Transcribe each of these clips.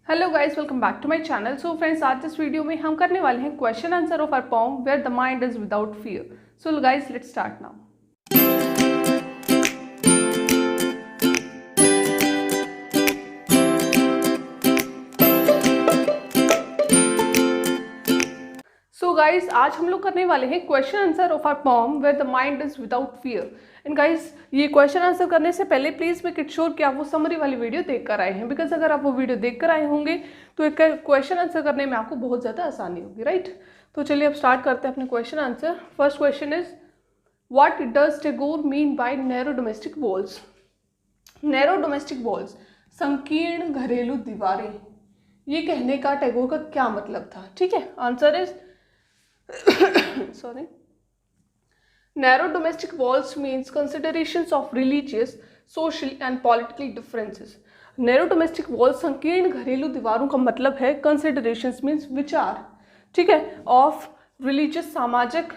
Hello guys, welcome back to my channel. So friends, आज इस video में हम करने वाले हैं question answer of our poem where the mind is without fear. So guys, let's start now. So guys, आज हम लोग करने वाले हैं question answer of our poem where the mind is without fear. And guys, ये question answer करने से पहले प्लीज मेक इट श्योर कि आप वो समरी वाली वीडियो देख कर आए हैं, बिकॉज अगर आप वो वीडियो देख कर आए होंगे तो एक क्वेश्चन आंसर करने में आपको बहुत ज़्यादा आसानी होगी, राइट। तो चलिए अब स्टार्ट करते हैं अपने question answer. First question is, what does Tagore mean by narrow domestic walls? Narrow domestic walls, संकीर्ण घरेलू दीवारें, ये कहने का टैगोर का क्या मतलब था? ठीक है, answer is sorry, narrow domestic walls means considerations of religious, social and political differences. narrow domestic walls, संकीर्ण घरेलू दीवारों का मतलब है considerations means विचार, ठीक है, of religious, सामाजिक,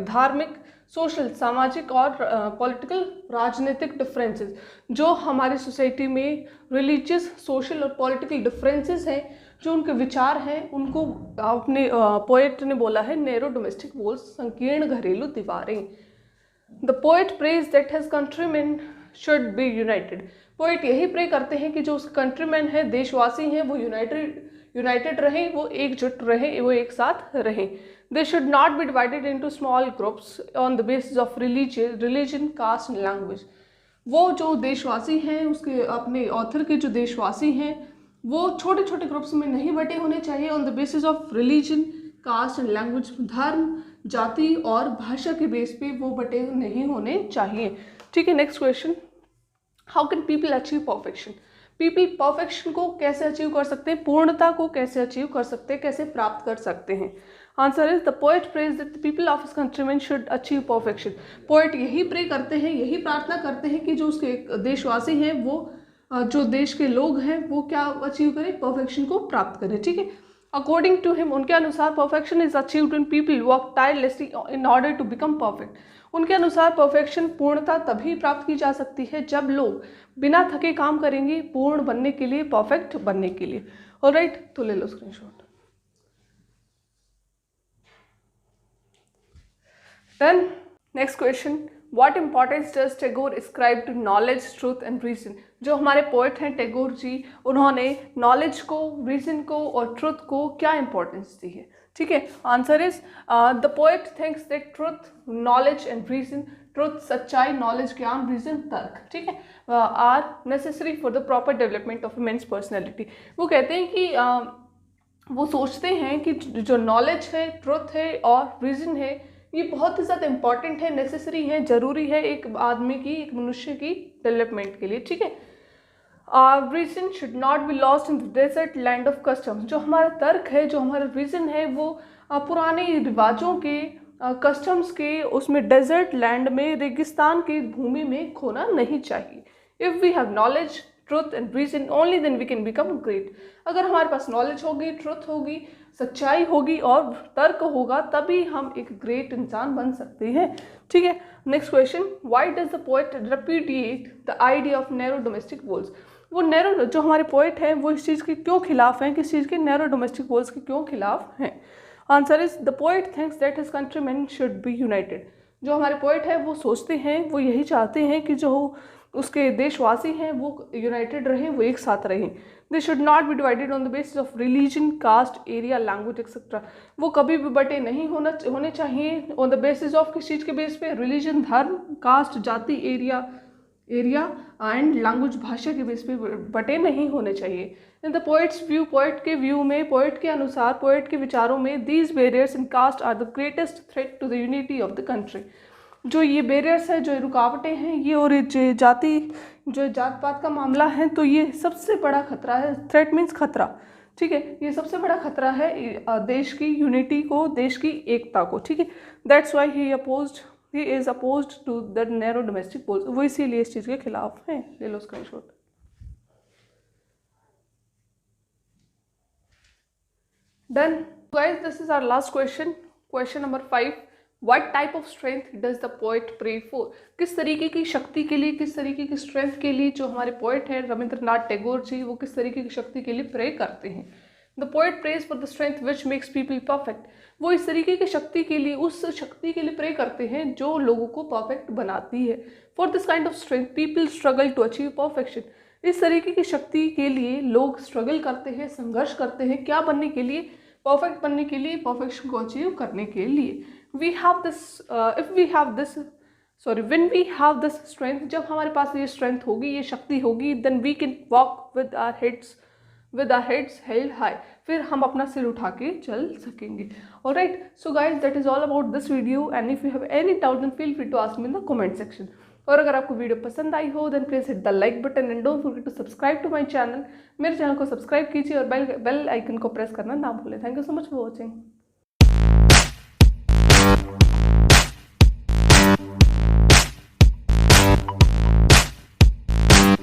धार्मिक, सोशल, सामाजिक और पॉलिटिकल, राजनीतिक डिफरेंसेस, जो हमारी सोसाइटी में रिलीजियस, सोशल और पॉलिटिकल डिफरेंसेस हैं, जो उनके विचार हैं, उनको अपने पोएट ने बोला है नैरो डोमेस्टिक वॉल्स, संकीर्ण घरेलू दीवारें। The poet praise that his countryman should be united. Poet यही प्रे करते हैं कि जो उसके कंट्रीमैन है, देशवासी हैं, वो यूनाइटेड रहें, वो एकजुट रहें, वो एक साथ रहें। They should not be divided into small groups on the basis of religion, caste and language. वो जो देशवासी हैं, उसके अपने ऑथर के जो देशवासी हैं, वो छोटे छोटे ग्रुप्स में नहीं बटे होने चाहिए on the basis of religion, caste and language. धर्म, जाति और भाषा के बेस पे वो बटे नहीं होने चाहिए, ठीक है। Next question, how can people achieve perfection? People perfection को कैसे अचीव कर सकते हैं, पूर्णता को कैसे अचीव कर सकते हैं, कैसे प्राप्त कर सकते हैं? Answer is, the poet praise that the people of his countryman should achieve perfection. Poet यही प्रे करते हैं, यही प्रार्थना करते हैं कि जो उसके देशवासी हैं, वो जो देश के लोग हैं, वो क्या अचीव करें, परफेक्शन को प्राप्त करें, ठीक है। अकॉर्डिंग टू हिम, उनके अनुसार perfection is achieved when people work tirelessly in order to become perfect. उनके अनुसार परफेक्शन, पूर्णता तभी प्राप्त की जा सकती है जब लोग बिना थके काम करेंगे पूर्ण बनने के लिए, परफेक्ट बनने के लिए। ऑलराइट, तो ले लो screenshot. Then next question, what importance does Tagore ascribe to knowledge, truth and reason? जो हमारे पोएट हैं टैगोर जी, उन्होंने नॉलेज को, रीजन को और ट्रुथ को क्या इंपॉर्टेंस दी है? ठीक है, answer is, the poet thinks that truth, knowledge and reason, truth सच्चाई, नॉलेज ज्ञान, रीजन तर्क, ठीक है, are necessary for the proper development of men's personality. वो कहते हैं कि वो सोचते हैं कि जो नॉलेज है, ट्रुथ है और रीजन है, ये बहुत ही ज़्यादा इंपॉर्टेंट है, नेसेसरी है, ज़रूरी है एक आदमी की, एक मनुष्य की डेवलपमेंट के लिए, ठीक है। Reason should not be lost in the desert land of customs. जो हमारा तर्क है, जो हमारा रीजन है, वो पुराने रिवाजों के, कस्टम्स के, उसमें डेजर्ट लैंड में, रेगिस्तान की भूमि में खोना नहीं चाहिए। If we have knowledge, truth and reason, only then we can become great. अगर हमारे पास नॉलेज होगी, ट्रुथ होगी, सच्चाई होगी और तर्क होगा, तभी हम एक ग्रेट इंसान बन सकते हैं, ठीक है। Next question, why does the poet रिपुडिएट the idea of narrow domestic walls? वो नैरो, जो हमारे पोएट हैं, वो इस चीज़ के क्यों खिलाफ हैं, किस चीज़ के, नैरो डोमेस्टिक वॉल्स के क्यों खिलाफ हैं? Answer is, the poet thinks that his countryman should be united. जो हमारे पोएट हैं वो सोचते हैं, वो यही चाहते हैं कि जो उसके देशवासी हैं वो यूनाइटेड रहें, वो एक साथ रहें। They should not be divided on the basis of religion, caste, area, language etcetera. वो कभी भी बटे नहीं होने चाहिए ऑन द बेसिस ऑफ, किस चीज़ के बेस पे, रिलीजन, धर्म, कास्ट, जाति, एरिया एंड लैंग्वेज, भाषा के बेस पे बटे नहीं होने चाहिए। In the poet's view, poet के व्यू में, पोएट के अनुसार, पोएट के विचारों में, these barriers in caste are the greatest threat to the unity of the country. जो ये बैरियर्स है, जो रुकावटें हैं, ये और जाति, जो जात पात का मामला है, तो ये सबसे बड़ा खतरा है। थ्रेट मीन्स खतरा, ठीक है, ये सबसे बड़ा खतरा है देश की यूनिटी को, देश की एकता को, ठीक है। That's why he is opposed to the narrow domestic walls. वो इसीलिए इस चीज़ के खिलाफ हैं। ले लो screenshot. Done guys, this is our last question, question number 5। What type of strength does the poet pray for, किस तरीके की शक्ति के लिए, किस तरीके की स्ट्रेंथ के लिए जो हमारे पोएट हैं रविंद्रनाथ टैगोर जी, वो किस तरीके की शक्ति के लिए प्रे करते हैं। The poet praise for the strength which makes people perfect, वो इस तरीके की शक्ति के लिए, उस शक्ति के लिए प्रे करते हैं जो लोगों को परफेक्ट बनाती है। For this kind of strength people struggle to achieve perfection, इस तरीके की शक्ति के लिए लोग स्ट्रगल करते हैं, संघर्ष करते हैं, क्या बनने के लिए, परफेक्ट बनने के लिए, परफेक्शन को अचीव करने के लिए। We have this if we have this when we have this strength, जब हमारे पास ये स्ट्रेंथ होगी, ये शक्ति होगी, then we can walk with our heads held high, फिर हम अपना सिर उठा के चल सकेंगे। Alright, so guys that is all about this video, and if you have any doubt then feel free to ask me in the comment section. और अगर आपको वीडियो पसंद आई हो then please hit the like button and don't forget to subscribe to my channel. मेरे channel को subscribe कीजिए और बेल आइकन को प्रेस करना ना भूलें। Thank you so much for watching.